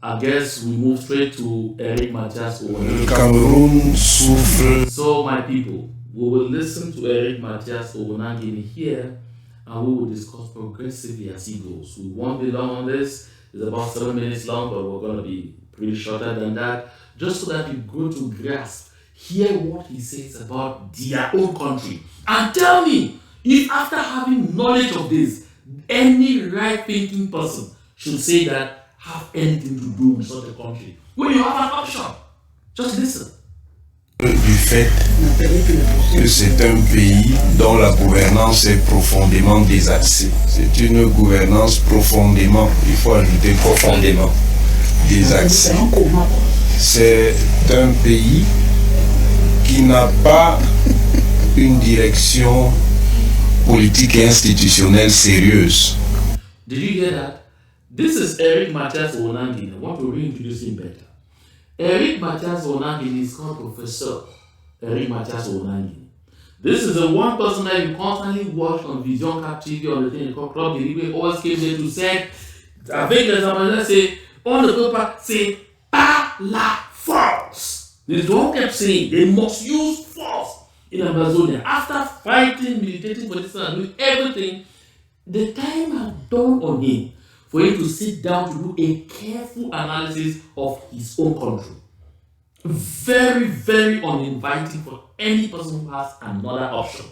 I guess we move straight to Eric Mathias Le Owonan. Cameroun souffre. So, my people, we will listen to Eric Mathias Owonan here and we will discuss progressively as he goes. We won't be long on this, it's about 7 minutes long, but we're going to be pretty shorter than that, just so that you go to grasp, hear what he says about their own country, and tell me if, after having knowledge of this, any right-thinking person should say that have anything to do with such a country. When you have an option, just listen. Du fait que c'est un pays dont la gouvernance est profondément désaxée. C'est une gouvernance profondément, il faut ajouter profondément désaxée. C'est un pays qui n'a pas une direction politique et institutionnelle sérieuse. Did you hear that? This is Eric Mathias Owonan. I want to reintroduce him better. Eric Mathias Owonan is called Professor Eric Mathias Owonan. This is the one person that you constantly watch on Visionless TV on the thing called Club. He always came there to say, avec les Américains, say, on ne peut pas, c'est pas la force. They don't keep saying they must use force in Amazonia. After fighting, militating for this and doing everything, the time had dawned on him for him to sit down to do a careful analysis of his own country. Very, very uninviting for any person who has another option.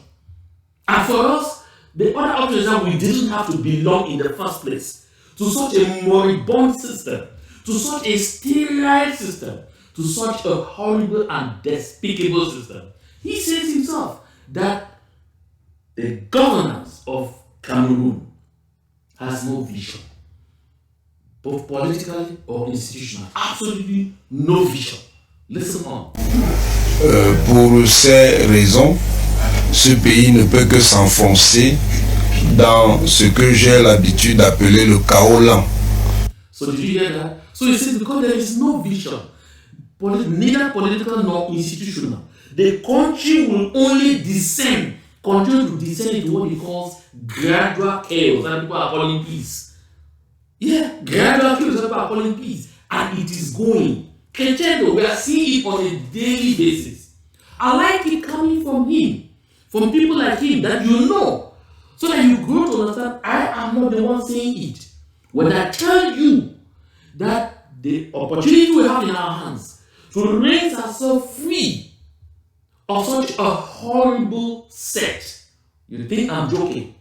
And for us, the other option is that we didn't have to belong in the first place to such a moribund system, to such a sterile system, to such a horrible and despicable system. He says himself that the governance of Cameroon has no vision, both politically or institutional. Absolutely no vision. Listen on. Pour ces raisons, ce pays ne peut que s'enfoncer dans ce que j'ai l'habitude d'appeler le chaos lent. So did you hear that? So he says because there is no vision, neither political nor institutional, the country will only continue to descend into what he calls gradual chaos, that people are calling peace. Yeah, gradual chaos that people are calling peace. And it is going. Ketendo, we are seeing it on a daily basis. I like it coming from him, from people like him that you know, so that you grow to understand I am not the one saying it. When I tell you that the opportunity we have in our hands to raise ourselves free of such a horrible set, you think I'm joking?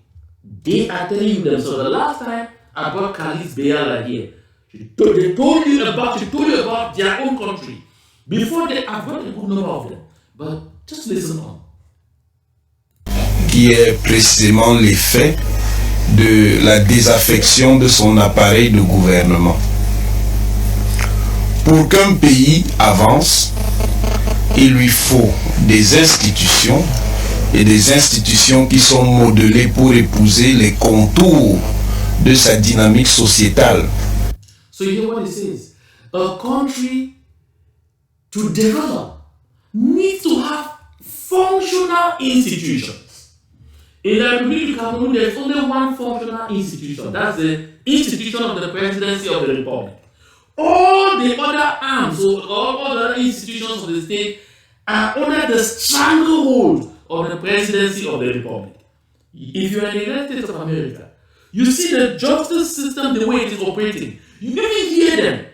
They are telling you themselves. The last time I brought Khalid Bayala here, she told you about their own country. Before they, I've got a good number of them. But just listen on. Qui est précisément l'effet de la désaffection de son appareil de gouvernement. Pour qu'un pays avance, il lui faut des institutions et des institutions qui sont modelées pour épouser les contours de sa dynamique sociétale. So you hear what he says? A country to develop needs to have functional institutions. In the Republic of Cameroon, there's only one functional institution. That's the institution of the presidency of the republic. All the other arms, so all other institutions of the state are under the stranglehold of the presidency of the republic. If you're in the United States of America, you see the justice system, the way it is operating. You even hear them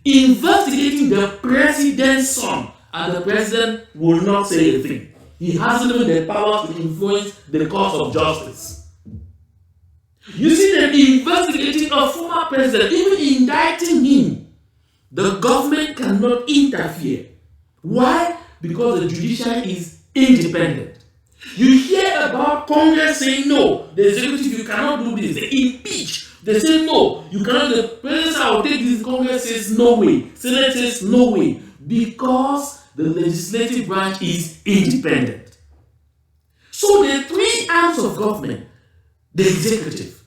investigating the president's son, and the president will not say a thing. He hasn't even the power to influence the course of justice. You see them investigating a former president, even indicting him. The government cannot interfere. Why? Because the judiciary is independent. You hear about Congress saying no, the executive, you cannot do this. They impeach. They say no, you cannot. The president will take this. Congress says no way. Senate says no way. Because the legislative branch is independent. So the three arms of government, the executive,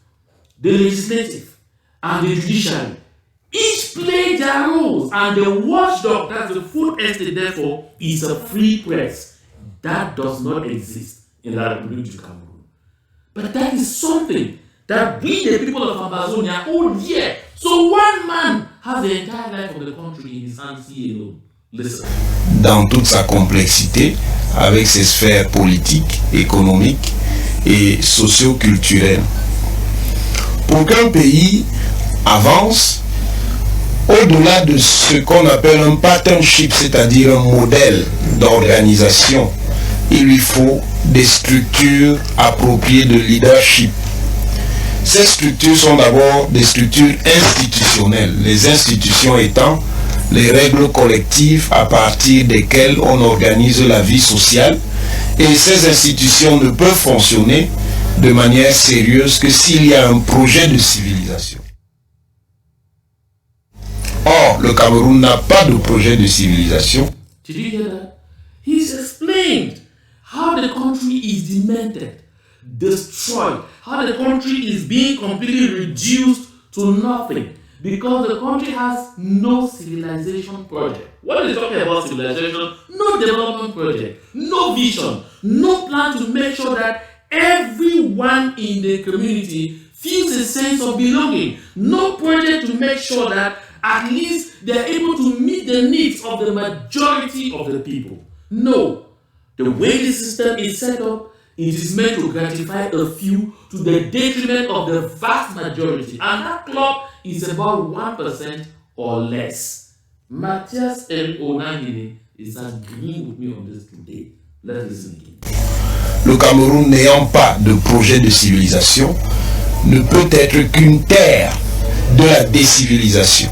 the legislative, and the judiciary, each play their roles, and the watchdog, that's the food estate, therefore, is a free press. That does not exist in the Republic of Cameroon. But that is something that we, the people of Amazonia, hold dear. So one man has the entire life of the country in his hands here alone. Listen. Dans toute sa complexité, avec ses sphères politiques, économiques et socio-culturelles. Pour qu'un pays avance, au-delà de ce qu'on appelle un partnership, c'est-à-dire un modèle d'organisation, il lui faut des structures appropriées de leadership. Ces structures sont d'abord des structures institutionnelles, les institutions étant les règles collectives à partir desquelles on organise la vie sociale, et ces institutions ne peuvent fonctionner de manière sérieuse que s'il y a un projet de civilisation. Or, le Cameroun n'a pas de projet de civilisation. Did you hear that? He's explained how the country is demented, destroyed, how the country is being completely reduced to nothing because the country has no civilization project. What is talking about civilization? No development project, no vision, no plan to make sure that everyone in the community feels a sense of belonging, no project to make sure that at least they're able to meet the needs of the majority of the people. No. The way the system is set up, it is meant to gratify a few to the detriment of the vast majority. And that club is about 1% or less. Matthias M. Onangini is agreeing with me on this today. Let's listen again. Le Cameroun n'ayant pas de projet de civilisation ne peut être qu'une terre de la décivilisation.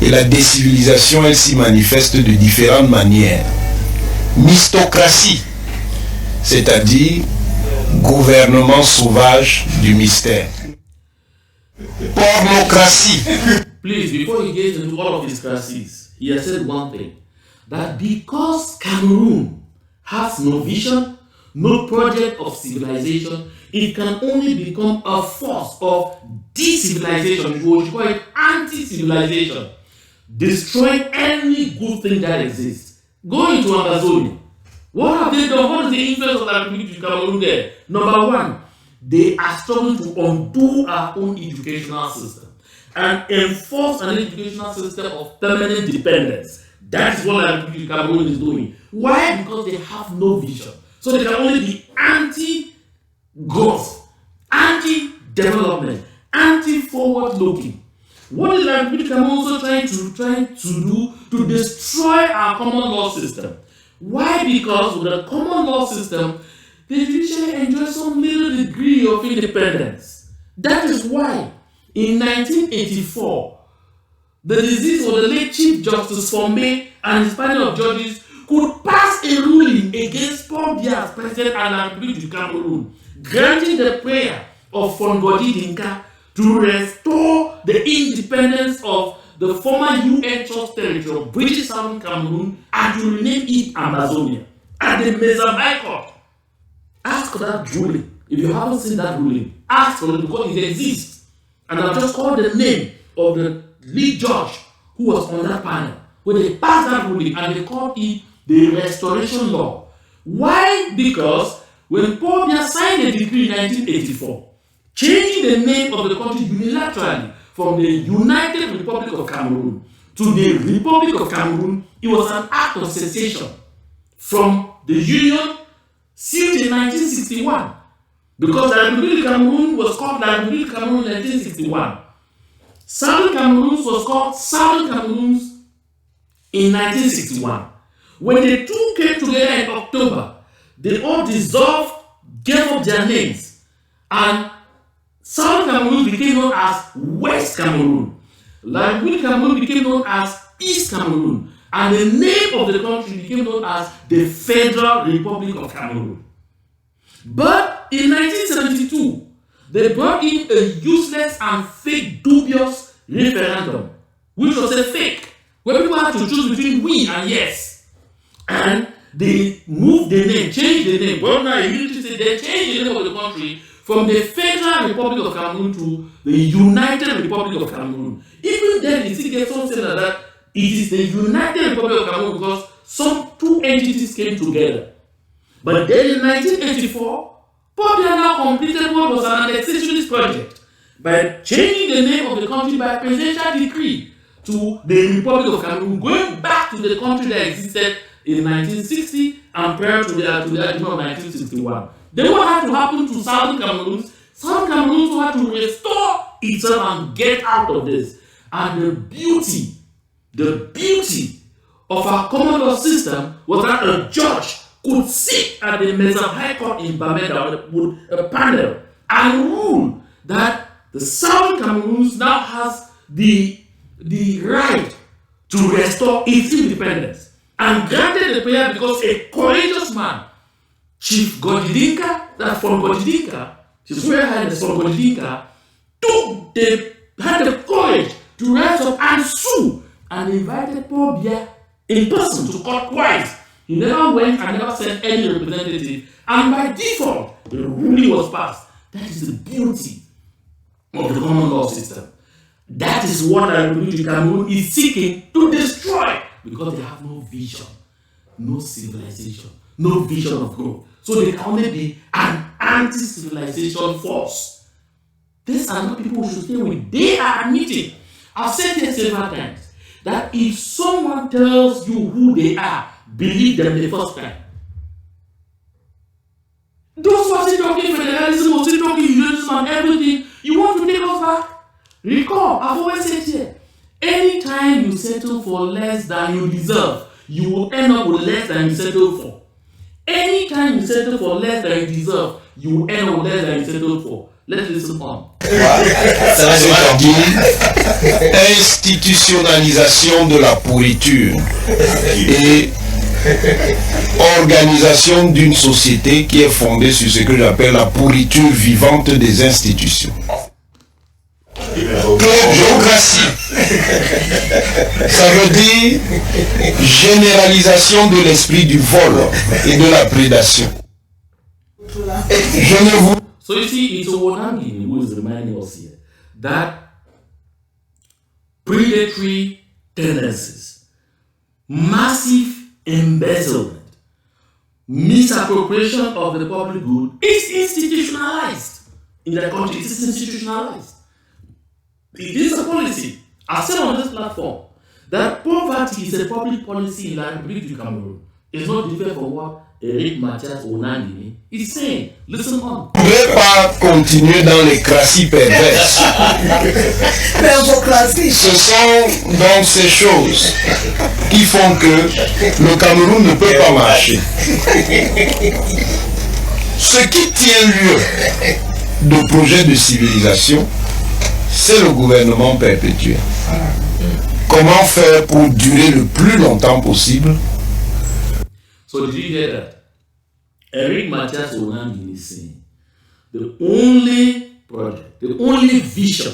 Et la décivilisation, elle s'y manifeste de différentes manières. Mystocratie, c'est-à-dire gouvernement sauvage du mystère. Pornocratie. Please, before he gets into all of his crises, he has said one thing, that because Cameroon has no vision, no project of civilization, it can only become a force of decivilization, we call it anti-civilization, destroying any good thing that exists. Go into Amazonia. What have they done? What is the influence of that community in Cameroon there? Number one, they are struggling to undo our own educational system and enforce an educational system of permanent dependence. That is what our community in Cameroon is doing. Why? Because they have no vision. So they can only be anti-growth, anti-development, anti-forward-looking. What is our community also trying to do to destroy our common law system? Why? Because with the common law system, the judiciary enjoys some little degree of independence. That is why in 1984, the deceased of the late Chief Justice Formé and his panel of judges could pass a ruling against Paul Biya as president and la République du Cameroon, granting the prayer of Fongodi Dinka to restore the independence of the former UN Trust territory of British Southern Cameroon and to rename it Amazonia at the Mezam High Court. Ask for that ruling. If you haven't seen that ruling, ask for it because it exists. And I've just called the name of the lead judge who was on that panel when they passed that ruling and they called it the Restoration Law. Why? Because when Paul Biya signed a decree in 1984, changing the name of the country unilaterally from the United Republic of Cameroon to the Republic of Cameroon, it was an act of secession from the Union sealed in 1961. Because the Republic of Cameroon was called the Republic of Cameroon in 1961. Southern Cameroon was called Southern Cameroon in 1961. When the two came together in October, they all dissolved, gave up their names, and Southern Cameroon became known as West Cameroon. Republic Cameroon became known as East Cameroon. And the name of the country became known as the Federal Republic of Cameroon. But in 1972, they brought in a useless and fake dubious referendum, which was a fake, where people had to choose between we and yes. And they moved the name, changed the name. Well, now immediately said they changed the name of the country from the Federal Republic of Cameroon to the United Republic of Cameroon. Even then, it still gets something like that. It is the United Republic of Cameroon because some two entities came together. But then in 1984, Paul Biya now completed what was an annexationist project by changing the name of the country by presidential decree to the Republic of Cameroon, going back to the country that existed in 1960 and prior to the agreement of 1961. Then what had to happen to Southern Cameroon? Southern Cameroon had to restore itself and get out of this. And the beauty of our common law system was that a judge could sit at the Mezam High Court in Bamenda with a panel and rule that the Southern Cameroon now has the right to restore its independence, and granted the prayer because a courageous man, Chief Godidinka, that from Godidinka, His Royal Highness from Godidinka, had the courage to rise up and sue, and invited Paul Biya in person to court twice. He never went and never sent any representative, and by default, the ruling was passed. That is the beauty of the common law system. That is what the Republic of Cameroon is seeking to destroy, because they have no vision, no civilization, no vision of growth. So they can only be an anti-civilization force. These are not people who should stay with. They are admitting, I've said this several times, that if someone tells you who they are, believe them the first time. Those who are still talking federalism or still talking unionism and everything, you want to take us back? Recall, I've always said here, anytime you settle for less than you deserve, you will end up with less than you settled for. Anytime you settle for less than you deserve, you will end up with less than you settled for. Let's listen on. Institutionnalisation de la pourriture et organisation d'une société qui est fondée sur ce que j'appelle la pourriture vivante des institutions. Géocratie, ça veut dire généralisation de l'esprit du vol et de la prédation. Je ne vous... So you see, it's Owonangini who is reminding us here that predatory tendencies, massive embezzlement, misappropriation of the public good is institutionalized in the country. It is institutionalized. It is a policy. I said on this platform that poverty is a public policy in the Republic of Cameroon. It's not different from what Eric Mathias Onangini is saying. Listen on. Je ne vais pas continuer dans les crassis perverses. Ce sont donc ces choses qui font que le Cameroun ne peut pas marcher. Ce qui tient lieu de projet de civilisation, c'est le gouvernement perpétuel. Comment faire pour durer le plus longtemps possible? So did you hear that? Eric Mathias Onangini is saying the only project, the only vision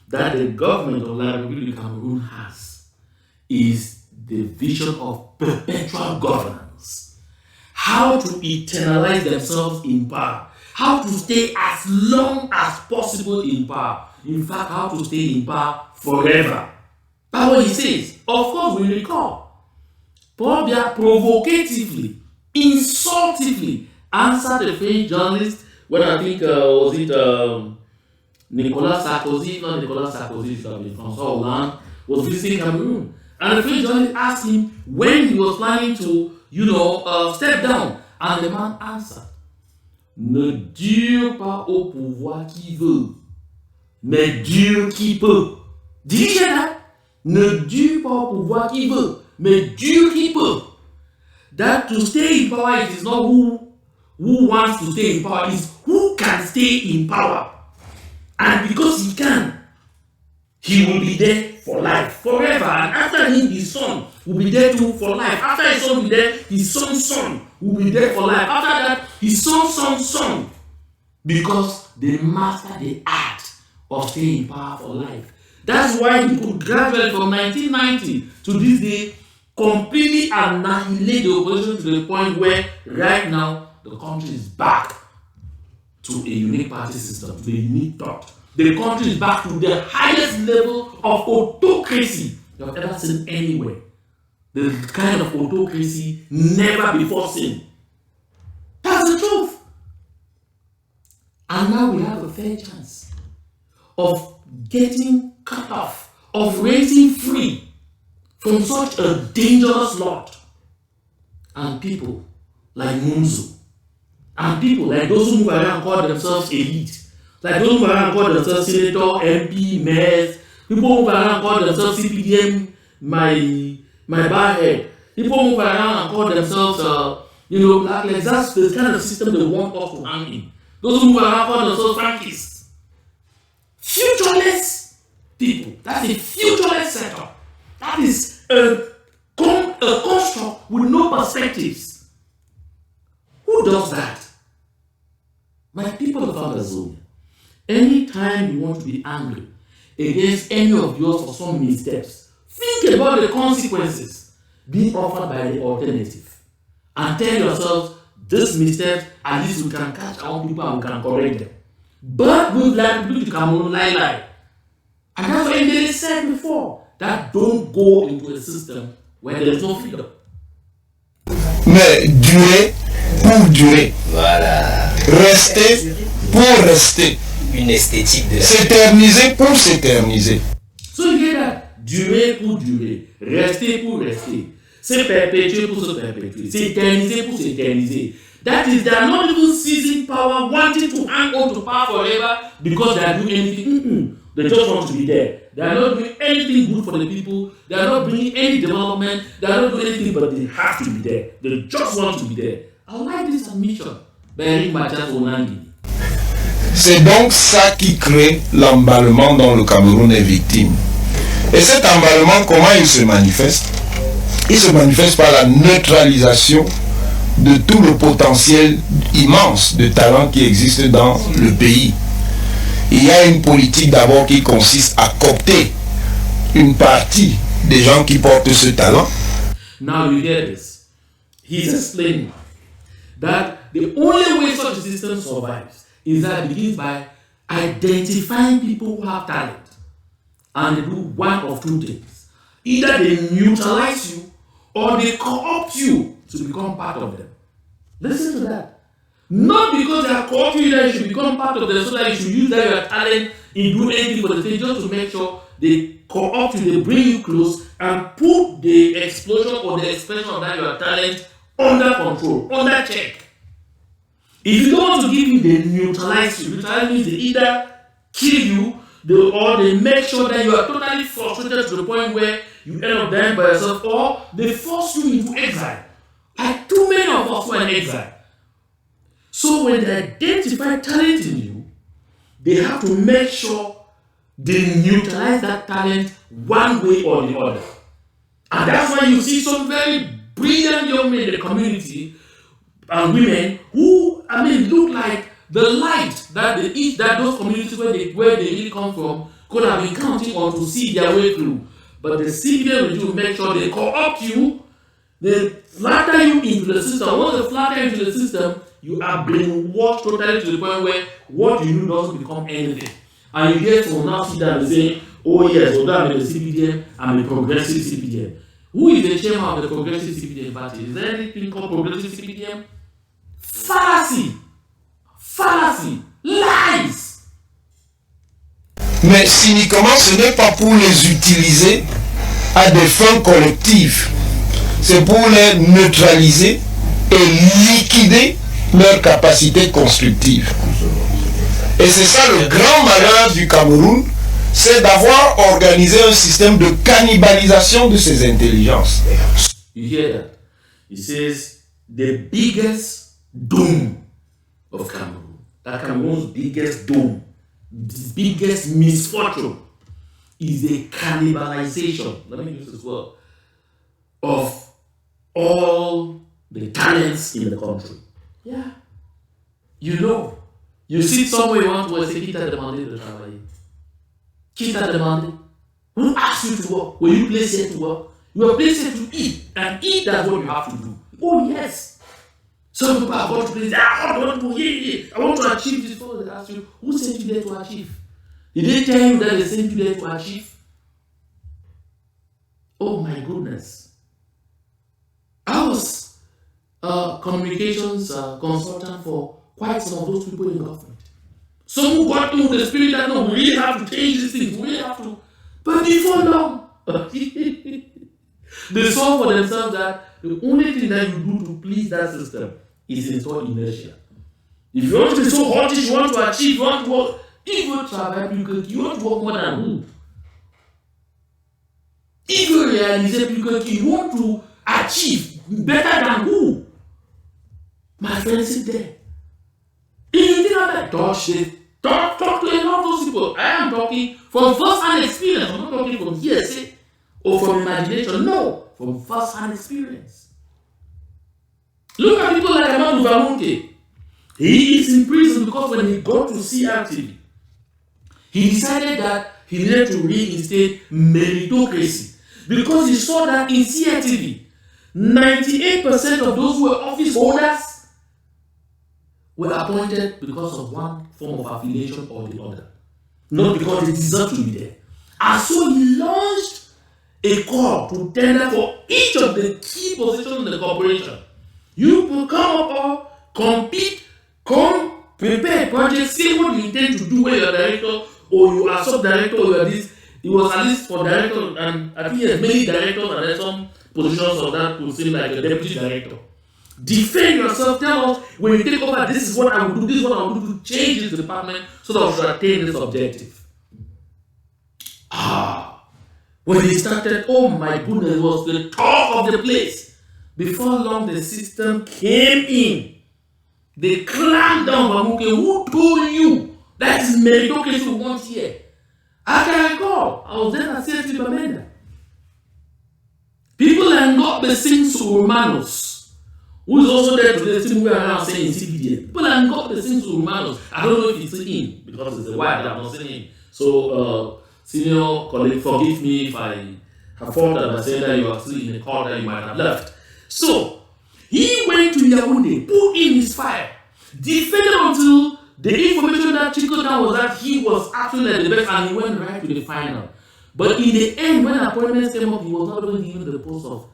that the government of La Republic of Cameroon has is the vision of perpetual governance. How to eternalize themselves in power. How to stay as long as possible in power. In fact, how to stay in power forever. That's what he says. Of course, we recall Paul Biya provocatively, insultively answered the French journalist when I think was it Nicolas Sarkozy, not Nicolas Sarkozy, François Hollande was visiting Cameroon, and the French journalist asked him when he was planning to, step down, and the man answered, "Ne dure pas au pouvoir qui veut, mais dure qui peut." Did you hear that? Ne dure pas au pouvoir qui veut, mais dure qui peut. That to stay in power, it is not who wants to stay in power, is who can stay in power. And because he can, he will be there for life, forever. And after him, his son will be there too for life. After his son will be there, his son's son will be there for life. After that, his son's son. Because they master the art of staying in power for life. That's why he could gradually, from 1990 to this day, completely annihilate the opposition to the point where right now the country is back to a unique party system, to the unique thought. The country is back to the highest level of autocracy you have ever seen anywhere. The kind of autocracy never before seen. That's the truth. And now we have a fair chance of getting cut off, of raising free from such a dangerous lot. And people like Munzo, and people like those who move around and call themselves elite, like those who move around and call themselves senator, MP, mayors, people move around and call themselves CPDM, my barhead, people move around and call themselves, blacklegs. That's the kind of system they want us to hang in. Those who move around and call themselves Frankies. Futureless people. That's a futureless setup. That is a construct with no perspectives. Who does that? My people of Amazonia, anytime you want to be angry against any of yours for some missteps, think about the consequences being offered by the alternative. And tell yourselves, this missteps, at least we can catch our people and we can correct them. But we've like people to Cameroon lie. And that's why they said before, that don't go into a system where there is no freedom. Mais durer pour durer. Voilà. Rester pour rester. Une esthétique de la... S'éterniser pour s'éterniser. So you hear that? Durer pour durer. Rester pour rester. Se perpétuer pour se perpétuer. S'éterniser pour s'éterniser. That is, they are not even seizing power, wanting to hang on to power forever because they are doing anything. They just want to be there. They are not doing anything good for the people. They are not bringing any development. They are not doing anything, but they have to be there. They just want to be there. I like this admission. C'est donc ça qui crée l'emballement dont le Cameroun est victime. Et cet emballement, comment il se manifeste? Il se manifeste par la neutralisation de tout le potentiel immense de talent qui existe dans le pays. Il y a une politique d'abord qui consiste à coopter une partie des gens qui portent ce talent. Now you get this. He's explaining that the only way such a system survives is that it begins by identifying people who have talent. And they do one of two things. Either they neutralize you or they co-opt you to become part of them. Listen to that. Not because they are co-opting you that you should become part of them, so that you should use that your talent in doing anything for the state, just to make sure they co-opt you, they bring you close and put the explosion or the expression of that your talent under control, under check. If you don't want to give you, they neutralize you. Neutralize means they either kill you or they make sure that you are totally frustrated to the point where you end up dying by yourself, or they force you into exile. Like too many of us were in exile. So when they identify talent in you, they have to make sure they neutralize that talent one way or the other. And that's why you see some very brilliant young men in the community and women who, look like the light that those communities where they really come from could have been counting on to see their way through. But the CBN will do make sure they co-opt you, they flatter you into the system. Once they flatter you into the system, you are brainwashed totally to the point where what you do doesn't become anything. And you get to now sit down and say, oh yes, although I'm in the CPDM, I'm a progressive CPDM. Who is the chairman of the progressive CPDM party? Is there anything called progressive CPDM? Fallacy, lies. Mais cyniquement, ce n'est pas pour les utiliser à des fins collectives. C'est pour les neutraliser et liquider leur capacité constructive. Et c'est ça le grand malheur du Cameroun, c'est d'avoir organisé un système de cannibalisation de ses intelligences. You hear that? He says the biggest doom of Cameroon, that Cameroon's biggest doom, the biggest misfortune is the cannibalization, let me use this word, of all the talents in the country. Yeah. You sit somewhere you want to say, qui t'a demandé de travailler? Qui t'a demandé? Who asked you to work? Were you placed here to work? You were placed here to eat, and eat that's what you have to do. Oh yes. Some people are going to place, I want to achieve this. Before they ask you, who sent you there to achieve? Did they tell you that they sent you there to achieve? Oh my goodness. I was a communications consultant for quite some of those people in government. Some who got into the spirit that no, we really have to change these things. We really have to But before long, they saw for themselves that the only thing that you do to please that system is install inertia. If you want to be so hottish, you want to achieve, you want to work, if you travail plus que qui, you want to work more than who? If you realize plus que qui, you want to achieve better than who? My friend, sit there. If you think about touch it, talk to a lot of those people. I am talking from first-hand experience. I'm not talking from hearsay or from imagination. No, from first-hand experience. Look at people like Varsity. He is in prison because when he got to CRTV, he decided that he needed to reinstate meritocracy because he saw that in CRTV, 98% of those who were office holders were appointed because of one form of affiliation or the other, not because they deserved to be there. And so he launched a call to tender for each of the key positions in the corporation. You will come up or compete. Come, prepare projects, say what you intend to do when you're a director, or you are sub-director, or you are this. It was at least for director, and I think there's many directors, and there's some positions of that could seem like a deputy director. Defend yourself, tell us, when you take over, this is what I will do, this is what I will do to change this department so that we should attain this objective. When they started, oh my goodness, it was the talk of the place. Before long, the system came in. They clamped down Vamuke. Who told you that is meritocracy we want here? I can recall, I was then at CRT Bamenda. People like Vexing Romanos, who is also there today, still we are now saying CPDM. People like Vexing Romanos, I don't know if it's in, because it's a while that I'm not saying it. So, senior colleague, forgive me if I have fault by saying that you are still in a call that you might have left. So, he went to Yaoundé, put in his file, defended until the information that trickled down was that he was actually the best and he went right to the final. But in the end, when appointments came up, he was not even given the post of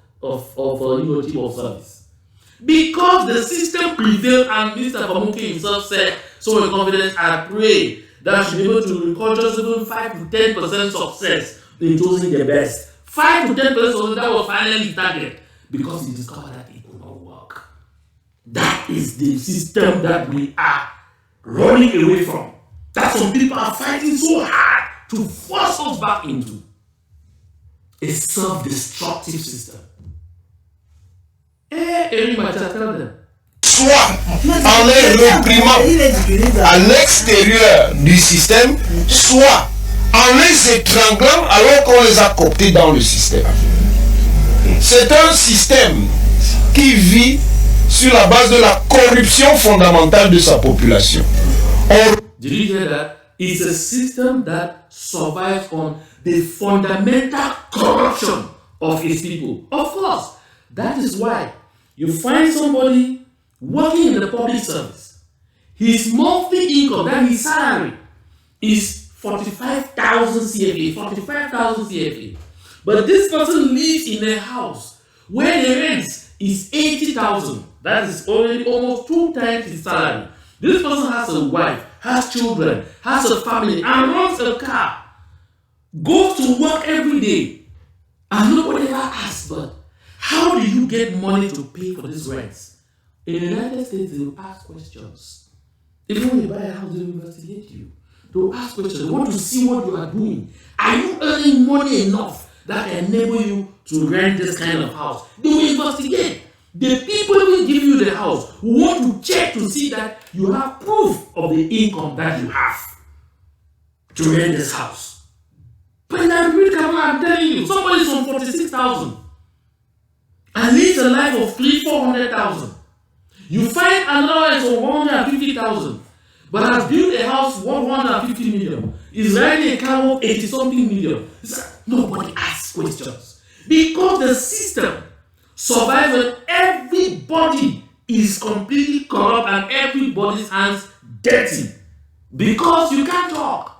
chief of service. Because the system prevailed and Mr. Vamuke himself said, so with confidence, I pray that should be able to record just even 5 to 10% success in choosing the best. 5 to 10% success, that was finally targeted. Because he discovered that it could not work. That is the system that we are running away from. That some people are fighting so hard to force us back into. A self-destructive system. Eric Macha, tell them. Soit en les réprimant à l'extérieur du système, soit en les étranglant alors qu'on les a cooptés dans le système. C'est un système qui vit sur la base de la corruption fondamentale de sa population. Did you hear that? It's a system that survives on the fundamental corruption of its people. Of course, that is why you find somebody working in the public service. His monthly income, that his salary, is 45,000 CFA. 45,000 CFA. But this person lives in a house where the rent is 80,000. That is already almost 2 times his salary. This person has a wife, has children, has a family, and runs a car. Goes to work every day. And nobody ever asks, but how do you get money to pay for this rent? In the United States, they will ask questions. If when you buy a house, they will investigate you. They will ask questions. They want to see what you are doing. Are you earning money enough that enable you to rent this kind of house? They will investigate. The people who will give you the house want to check to see that you have proof of the income that you have to rent this house. But in that Cameroon, I'm telling you, somebody's on 46,000 and lives a life of 300,000-400,000. You find an allowance of 150,000, but has built a house worth 150 million. Is riding a car worth 80-something million. Nobody asks questions because the system survives when everybody is completely corrupt and everybody's hands dirty. Because you can't talk.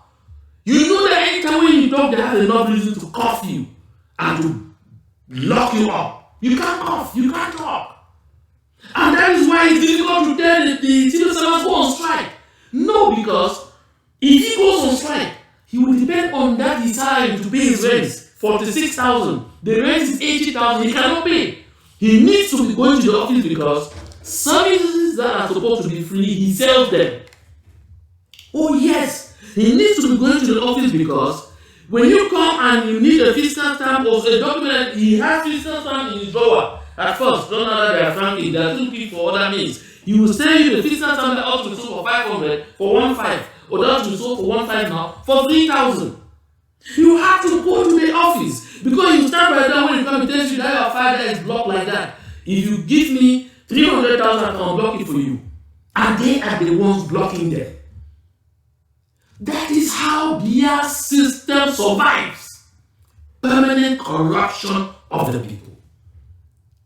You know that anytime when you talk, they have enough reason to cuff you and to lock you up. You can't cough, you can't talk. And that is why it's difficult to tell the civil servants go on strike. No, because if he goes on strike, he will depend on that his salary to pay his rent, 46,000. The rent is 80,000. He cannot pay. He needs to be going to the office because services that are supposed to be free, he sells them. Oh yes, he needs to be going to the office because when you come and you need a fiscal stamp or a document, he has fiscal stamp in his drawer. At first, don't know that they are franking, they are looking for other means. He will sell you the fiscal stamp that ought to be sold for 500 for 1.5, or that ought to be sold for 1.5 now for 3,000. You have to go to the office because you stand by that when you come and tell you that your father is blocked like that. If you give me 300,000, I can block it for you. And they are the ones blocking them. That is how their system survives. Permanent corruption of the people.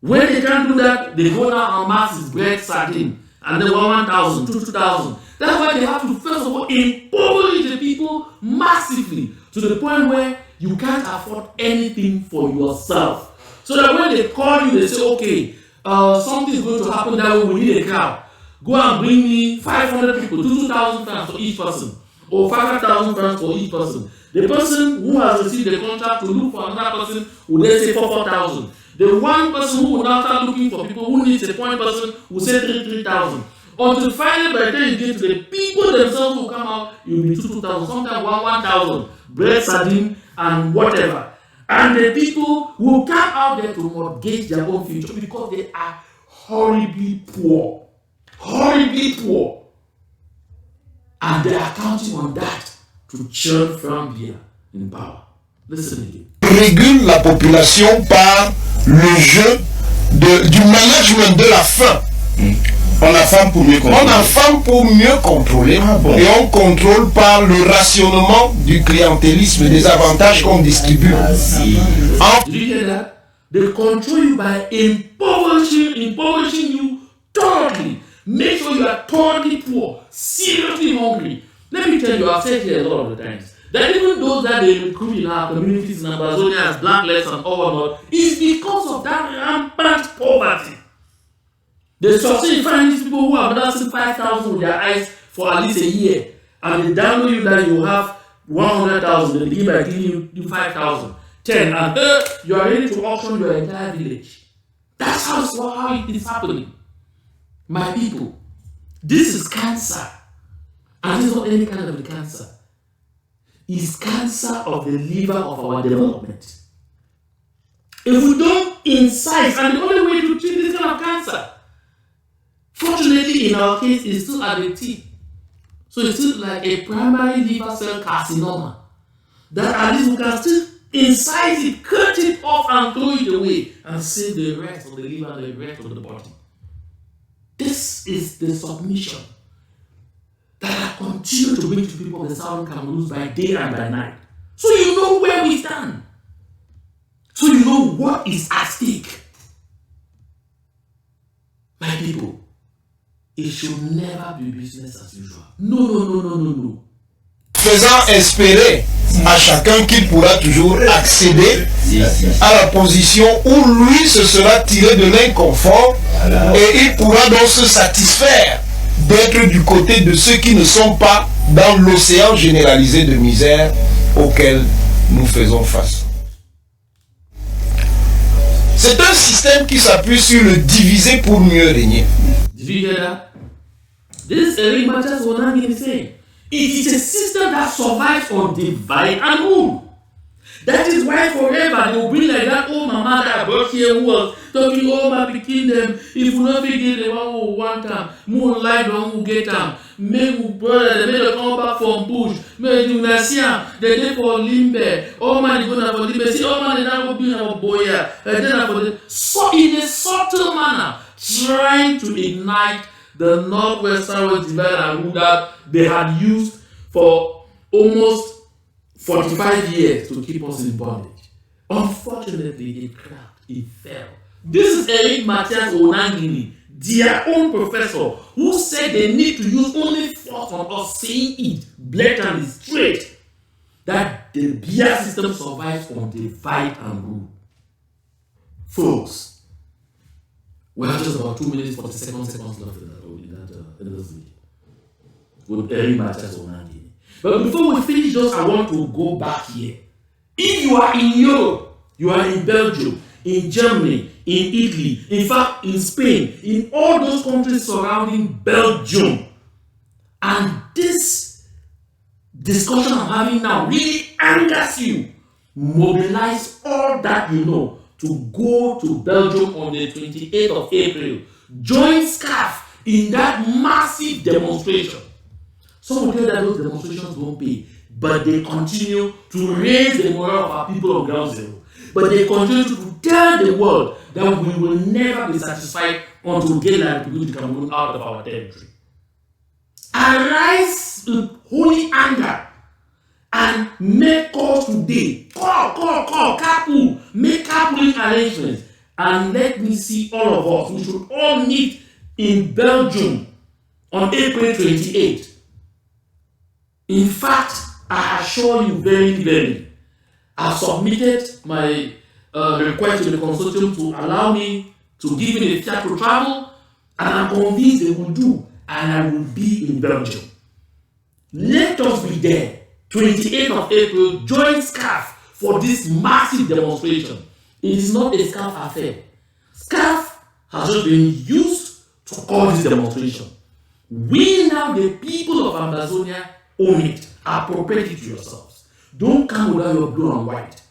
When they can't do that, they go down and mass bread sardine. And they want 1,000, 2,000. That's why they have to first of all impoverish the people massively to the point where you can't afford anything for yourself. So that when they call you, they say, okay, something is going to happen that way, we need a crowd. Go and bring me 500 people, 2,000 francs for each person, or 5,000 francs for each person. The person who has received the contract to look for another person will then say 4,000. The one person who will now start looking for people who needs a point person will say 3,000. Until finally, by the time you get to the people themselves who come out, it will be 2,000, sometimes 1,000, bread, sardine, and whatever. And the people will come out there to mortgage their own future because they are horribly poor. Horribly poor. And they are counting on that to churn from beer in power. Listen again. Régule la population par le jeu du management de la faim. On affame pour mieux contrôler. On affame pour mieux contrôler. Ah bon. Et on contrôle par le rationnement du clientélisme des avantages qu'on distribue. Did you hear that? They control you by impoverishing you totally. Make sure you are totally poor, seriously hungry. Let me tell you, I've said here a lot of the times that even those that they recruit in our communities in Amazonia as blacklegs and all whatnot is because of that rampant poverty. They succeed in finding these people who have lasted 5,000 with their eyes for at least a year, and they download you that you have 100,000. They begin by giving you 5,000, 10, and you are ready to auction your entire village. That's how it is happening. My people, this is cancer, and this is not any kind of cancer. It's cancer of the liver of our development. If we don't incise, and the only way to treat this kind of cancer, fortunately in our case, it's still at the tip. So it's still like a primary liver cell carcinoma. That at least we can still incise it, cut it off and throw it away and save the rest of the liver and the rest of the body. This is the submission that I continue to bring to people of the Southern Cameroon by day and by night. So you know where we stand. So you know what is at stake. My people, it should never be business as usual. No. Faisant espérer à chacun qu'il pourra toujours accéder à la position où lui se sera tiré de l'inconfort et il pourra donc se satisfaire d'être du côté de ceux qui ne sont pas dans l'océan généralisé de misère auquel nous faisons face. C'est un système qui s'appuie sur le diviser pour mieux régner. Did you hear that? This is very much as what I'm saying. It is a system that survives on divide and rule. That is why forever they will bring like that old mama that I brought here who was talking, oh my pikin them, if we not get the one who want them, more life one who get them. Make we brother, they may come back from bush, may do nation, they dey for limbe, oh man they go na for limbe, see oh man they now go be na for boya, and then for the so in a subtle manner, trying to ignite the northwestern divide and rule that they had used for almost 45 years to keep us in bondage. Unfortunately, it cracked, it fell. This is Eric Matthias Onangini, their own professor, who said they need to use only force on us, saying it blatantly straight that the beer system survives on divide and rule. Folks, we have just about 2 minutes 47 seconds left in this video with Eric Matthias Onangini. But before we finish those, I want to go back here. If you are in Europe, you are in Belgium, in Germany, in Italy, in fact, in Spain, in all those countries surrounding Belgium, and this discussion I'm having now really angers you, mobilize all that you know to go to Belgium on the 28th of April. Join SCAF in that massive demonstration. Some will tell that those demonstrations don't pay, but they continue to raise the morale of our people on ground zero. But they continue to tell the world that we will never be satisfied until we get the Republic of Cameroon out of our territory. Arise in holy anger and make calls today. Call, carpool. Make carpooling arrangements. And let me see all of us. We should all meet in Belgium on April 28th. In fact, I assure you very, I've submitted my request to the consortium to allow me to give me the fiat to travel, and I'm convinced they will do, and I will be in Belgium. Let us be there, 28th of April, join SCAF for this massive demonstration. It is not a SCAF affair. SCAF has just been used to call this demonstration. We now, the people of Amazonia, own it. Appropriate it to yourselves. Don't come without your blue and white.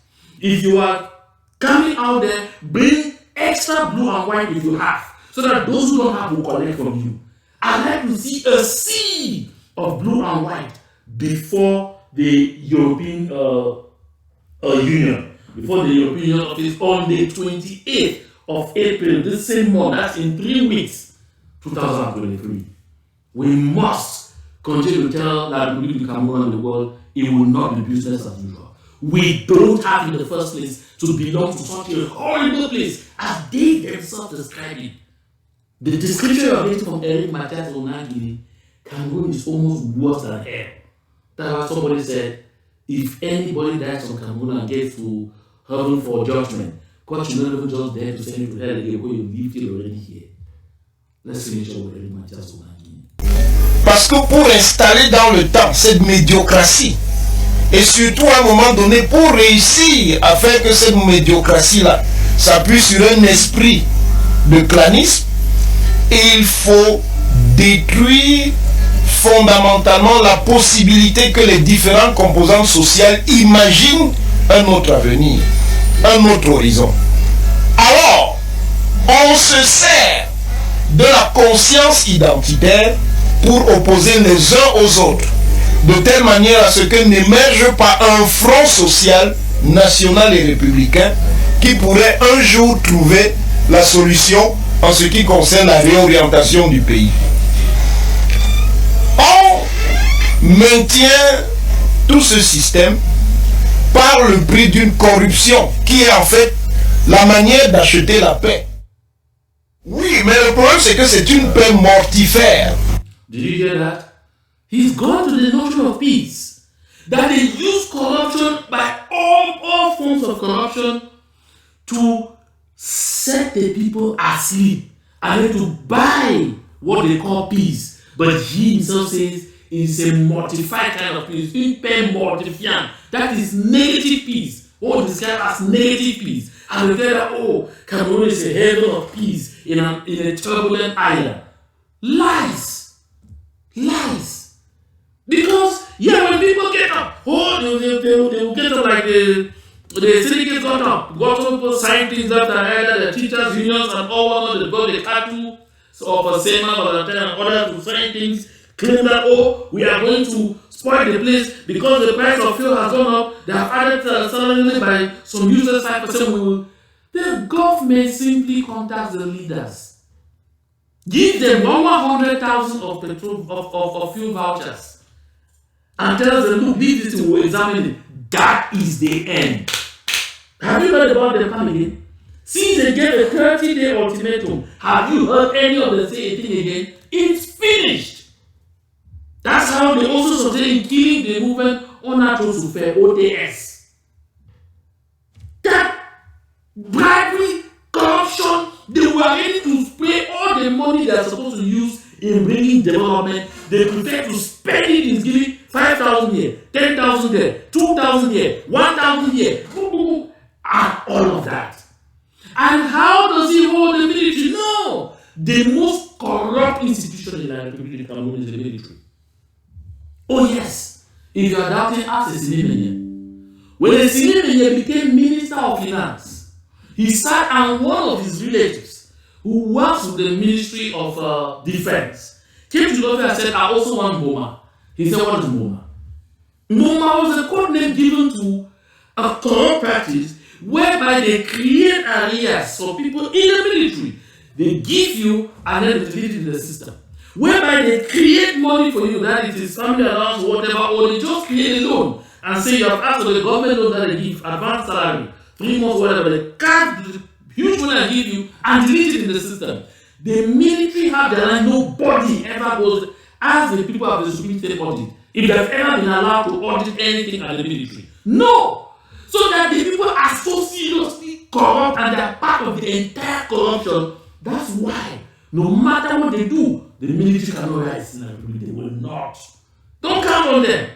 If you are coming out there, bring extra blue and white if you have, so that those who don't have will collect from you. I'd like to see a sea of blue and white before the European Union, before the European Union office on the 28th of April, this same month, that's in 3 weeks, 2023. We must continue to tell that Republic of Cameroon and the world it will not be business as usual. We don't have in the first place to belong to such a horrible place as they themselves describe it. The description of it from Eric Matthias Onagiri, Cameroon is almost worse than hell. That's why somebody said, if anybody dies from Cameroon and gets to heaven for judgment, God should not even just there to send you to hell again when you lived it already here. Let's finish up with Eric Matthias Onagiri. Parce que pour installer dans le temps cette médiocratie, et surtout à un moment donné, pour réussir à faire que cette médiocratie-là s'appuie sur un esprit de clanisme, il faut détruire fondamentalement la possibilité que les différentes composantes sociales imaginent un autre avenir, un autre horizon. Alors, on se sert de la conscience identitaire pour opposer les uns aux autres, de telle manière à ce que n'émerge pas un front social, national et républicain qui pourrait un jour trouver la solution en ce qui concerne la réorientation du pays. On maintient tout ce système par le prix d'une corruption qui est en fait la manière d'acheter la paix. Oui, mais le problème c'est que c'est une paix mortifère. Did you hear that? He's gone to the notion of peace. That they use corruption by all forms of corruption to set the people asleep and then to buy what they call peace. But he himself says it's a mortified kind of peace. Une paix mortifiante. That is negative peace. What is described as negative peace. And they tell that, oh, Cameroon is a heaven of peace in a turbulent island. Lies. Because, when people get up, they will get up like the syndicates got up people sign things up that the teachers' unions and all of them, they got the cattle of a same and others to sign things, claim that, we are going to spoil the place because the price of fuel has gone up. They have added suddenly by some users 5%. The government simply contacts the leaders. Give them 100,000 of petrol of fuel vouchers and tell them, look, leave this to examine it. That is the end. Have you heard about them coming in? Since they gave a 30-day ultimatum, have you heard any of them say anything again? It's finished. That's how they also succeed in killing the movement on natural welfare, OTS. That bribery, corruption, they were ready to spray all the money they are supposed to use in bringing development. They prefer to spending is giving 5,000 here, 10,000 there, 2,000 here, 1,000 here, boom, boom, boom, and all of that. And how does he hold the military? No! The most corrupt institution in the Republic of Cameroon is the military. Oh yes, if you are doubting, ask a Sinimenya. When a Sinimenya became Minister of Finance, he sat and one of his relatives, who works with the Ministry of Defense, came to the office and said, I also want Mboma. He said, what is Mboma? Mboma was a code name given to a corrupt practice whereby they create areas for people in the military. They give you and then they delete it in the system. Whereby they create money for you, that it is family allowance or whatever, or they just create a loan and say you have asked for the government loan that they give, advanced salary, 3 months, whatever, they can't huge money and give you and delete it in the system. The military have their line, nobody ever goes, as the people of the Supreme State audit, if they have ever been allowed to audit anything at the military. No! So that the people are so seriously corrupt and they are part of the entire corruption. That's why, no matter what they do, the military cannot rise in the Republic. They will not. Don't count on them.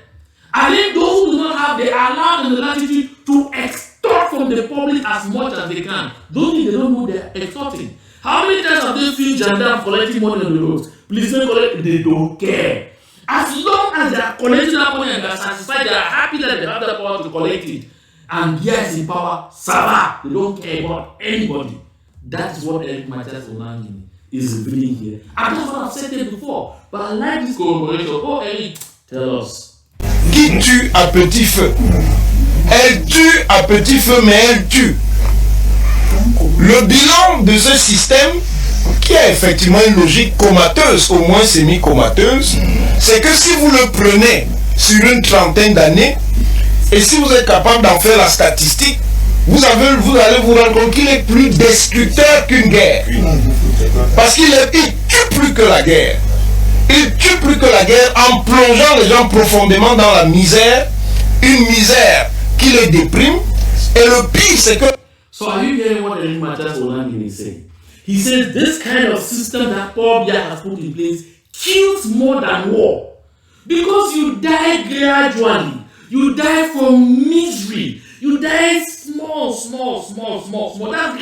I think those who do not have, they are allowed the latitude to extort from the public as much as they can. Don't think they don't know they are extorting. How many times have they seen gendarmes collecting money on the roads? Policemen collect, they don't care. As long as they are collecting that money and they are satisfied, they are happy that they have the power to collect it. And yes, in power, Sava, they don't care about anybody. That is what Eric Matthias Onangini is revealing here. And that's what I've said there before. But I like this collaboration. Oh, Eric, tell us. Qui tue à petit feu? Elle tue à petit feu, mais elle tue. Le bilan de ce système, qui a effectivement une logique comateuse, au moins semi-comateuse, c'est que si vous le prenez sur une trentaine d'années, et si vous êtes capable d'en faire la statistique, vous allez vous rendre compte qu'il est plus destructeur qu'une guerre. Parce qu'il tue plus que la guerre. Il tue plus que la guerre en plongeant les gens profondément dans la misère, une misère qui les déprime. Et le pire, c'est que... So are you hearing what Eric Matthias Onangini is saying? He says this kind of system that Paul Biya has put in place kills more than war. Because you die gradually. You die from misery. You die small. That's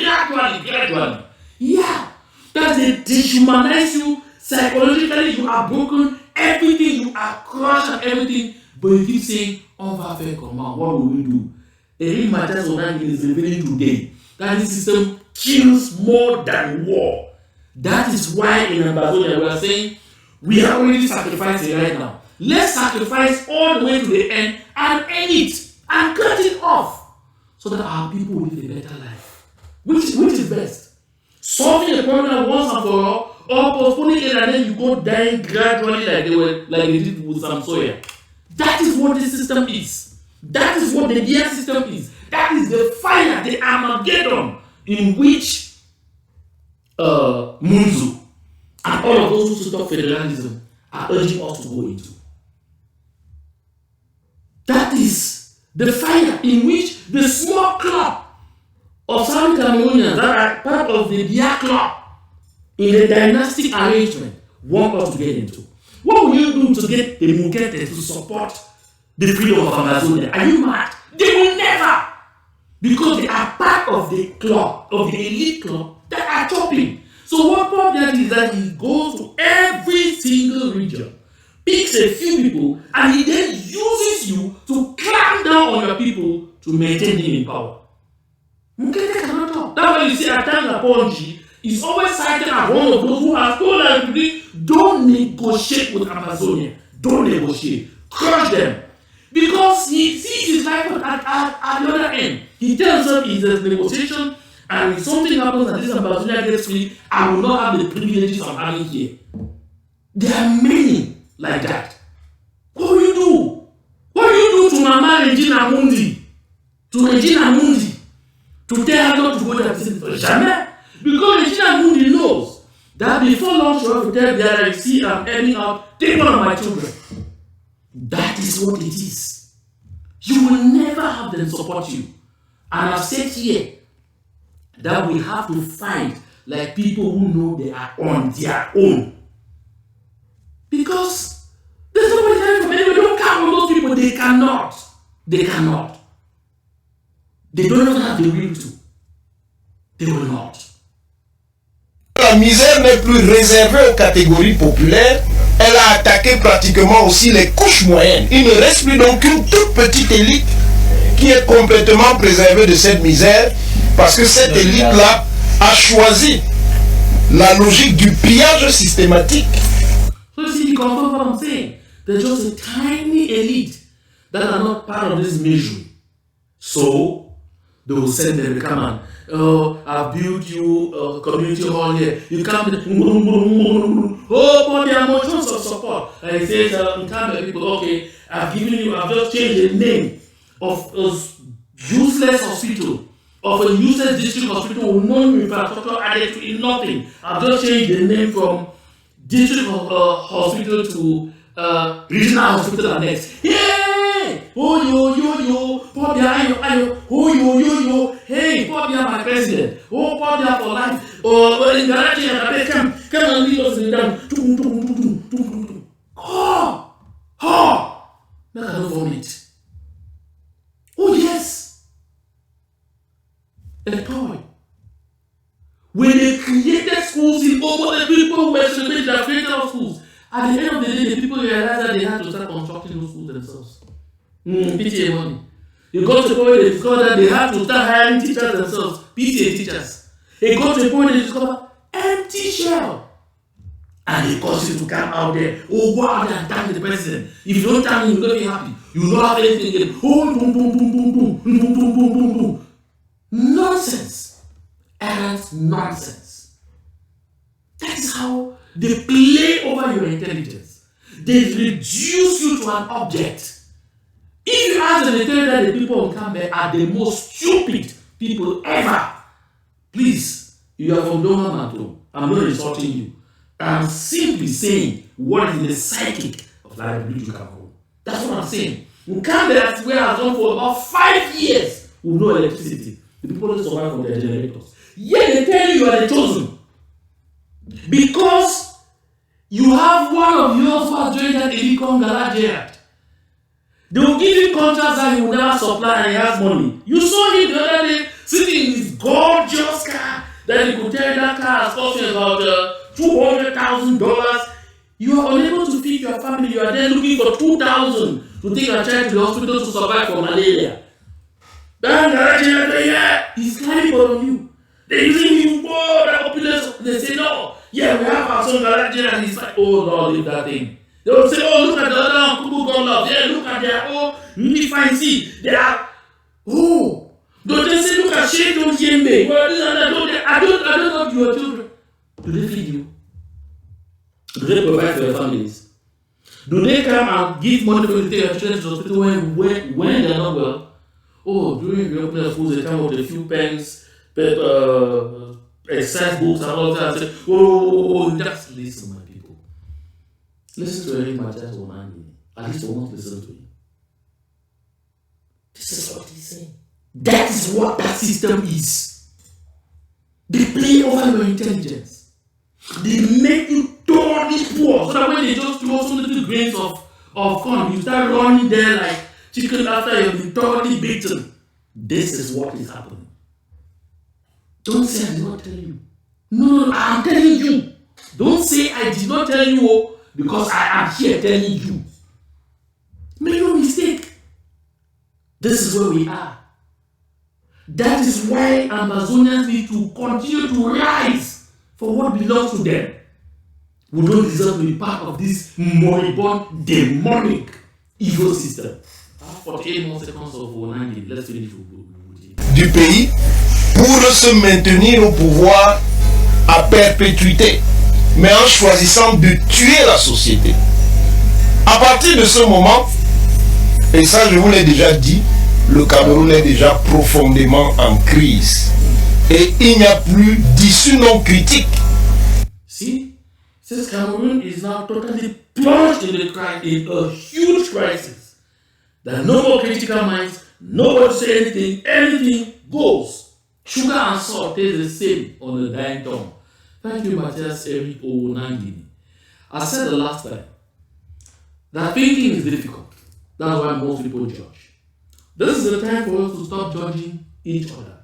gradually. Yeah. That's they dehumanize you. Psychologically, you are broken. Everything, you are crushed and everything. But you keep saying, on va faire comment? What will we do? Eric Matthias Onangini is revealing today that this system kills more than war. That is why in Ambazonia we are saying, we are already sacrificing right now. Let's sacrifice all the way to the end and end it and cut it off so that our people will live a better life. Which is best? Solving the problem once and for all, or postponing it and then you go dying gradually like they did with Sam Sawyer. That is what this system is. That is what the DIA system is. That is the fire, the Armageddon in which Munzu and all of those who support federalism are urging us to go into. That is the fire in which the small club of some Cameroonians that are part of the DIA club in the dynastic arrangement want us to get into. What will you do to get the Mukete to support the freedom of Amazonia? Are you mad? They will never! Because they are part of the club, of the elite club that are chopping. So what Paul does is that he goes to every single region, picks a few people, and he then uses you to clamp down on your people to maintain him in power. Mukete cannot talk. That's why you see Atanga Ponji is always cited as one of those who has told everybody, don't negotiate with Amazonia. Don't negotiate. Crush them. Because he sees his life at the other end. He tells them it's a negotiation, and if something happens and this Amazonia gets free, I will not have the privileges I'm having here. There are many like that. What will you do? What will you do to Mama Regina Mundi? To Regina Mundi? To tell her not to go to the Jamais. Because Regina Mundi knows that before long she will tell the other, see, I'm ending out, take one of my children. That is what it is. You will never have them support you. And I've said here that we have to fight like people who know they are on their own. Because there's nobody cannot. They cannot. They don't even have the will to. They will not. La misère n'est plus réservée aux catégories populaires. Elle a attaqué pratiquement aussi les couches moyennes. Il ne reste plus donc qu'une toute petite élite qui est complètement préservée de cette misère parce que cette élite-là a choisi la logique du pillage systématique. So you see, you confirm what I'm saying. There's just a tiny elite that are not part of this misery. So they will send them, come on. Oh, I've built you a community hall here. You come in, for the emotions of support. And he says, in Cameroon, people, okay, I've just changed the name of a useless hospital, of a useless district hospital with no infrastructure added to it, nothing. I've just changed the name from district hospital to regional hospital and next. Yay! Oh yo, Pobia ayo, oh yo, hey, Pobia my president, oh Pobia for life, oh in Garage, come and lead us in down. Now I don't vomit. Oh yes, a toy. When they created schools in over the people who were celebrating the creator of schools, at the end of the day, the people realized that they had to start constructing those schools themselves. PTA money. You got to the point they discovered that they had to start hiring teachers themselves, PTA teachers. It got to the point they discovered empty shell. And they caused you to come out there. Oh, go out there and thank the president. If you don't thank him, you're going to be happy. You don't have anything again. Oh, boom. Nonsense. And nonsense. That is how they play over your intelligence. They reduce you to an object. If you ask them, they tell you that the people on Campbell are the most stupid people ever. Please, you are from Donamato. I'm not insulting you. I'm simply saying what is in the psychic of Library to Cameroon. That's what I'm saying. In Campbell, that's where I've done for about 5 years with no electricity. The people don't survive from their generators. Yet they tell you are the chosen. Because you have one of yours who has joined that Elicon Garage. They will give him contracts that he will never supply and he has money. You saw him the other day sitting in his gorgeous car that he could tell that car has cost him about $200,000. You are unable to feed your family. You are there looking for $2,000 to take a child to the hospital to survive from malaria. He's climbing on you. They're using you for the population. They say, no, yeah, we have our son Garage, and he's like, oh, no, leave that thing. They will say, oh, look at the other Kuku Gonlove. Yeah, look at their, oh, really fine. See, they are, oh. Don't they say, look at Shea, don't Yembe. Well, this and that, I don't know your children. Do they feed you? Do they provide for your families? Do they come and give money for you to take your children to the hospital when they're not well? Oh, during the opening of schools, they come up with a few pens, exercise books, and all that. Say, oh, just listen, my people. Listen to Eric Matthias Onani. At least for once, listen to him. This is what he's saying. That is what that system is. They play over your intelligence. They make you totally poor. So that when they just throw some little grains of corn, you start running there like chicken after you've been totally beaten. This is what is happening. Don't say I did not tell you. No, I'm telling you. Don't say I did not tell you because I am here telling you. Make no mistake. This is where we are. That is why Amazonians need to continue to rise for what belongs to them. We don't deserve to be part of this moribund, demonic, evil system. 48 more seconds of 90. Let's finish du pays pour se maintenir au pouvoir à perpétuité, mais en choisissant de tuer la société. À partir de ce moment, et ça je vous l'ai déjà dit, le Cameroun est déjà profondément en crise. Et il n'y a plus d'issue non critique. See, since Cameroon is now totally plunged in a huge crisis, there are no more critical minds, nobody say anything goes. Sugar and salt taste the same on a dying tongue. Thank you, Matthias Eric Onangini. I said the last time that thinking is difficult. That's why most people judge. This is the time for us to stop judging each other.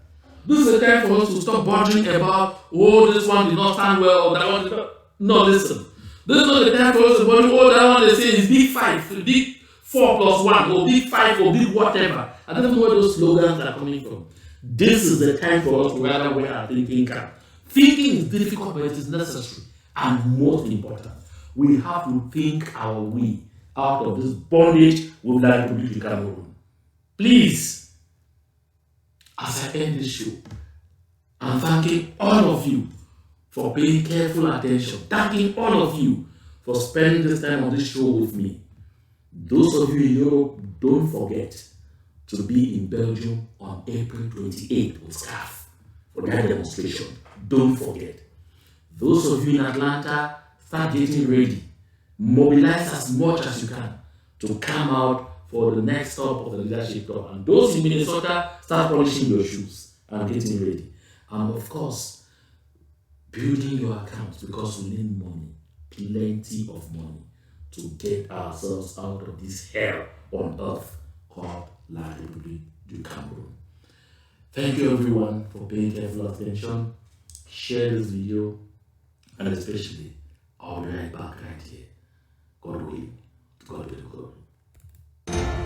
This is the time for us to stop bothering about, oh, this one did not stand well, or that one did not. No, listen. This is not the time for us to bother, oh, that one they say is big 5, big 4 plus 1, or big 5, or big whatever. I don't know where those slogans are coming from. This is the time for us to rather wear our thinking cap. Thinking is difficult, but it is necessary. And most important, we have to think our way out of this bondage with the Republic of Cameroon. Please, as I end this show, I'm thanking all of you for paying careful attention. Thanking all of you for spending this time on this show with me. Those of you in Europe, don't forget to be in Belgium on April 28th with SCAF for that demonstration. Don't forget. Those of you in Atlanta, start getting ready. Mobilize as much as you can to come out for the next stop of the leadership tour. And those in Minnesota, start polishing your shoes and getting ready. And of course, building your accounts, because we need money, plenty of money, to get ourselves out of this hell on earth called La République du Cameroon. Thank you everyone for paying careful attention. Share this video, and especially, I'll be right back right here. God willing. God be the glory.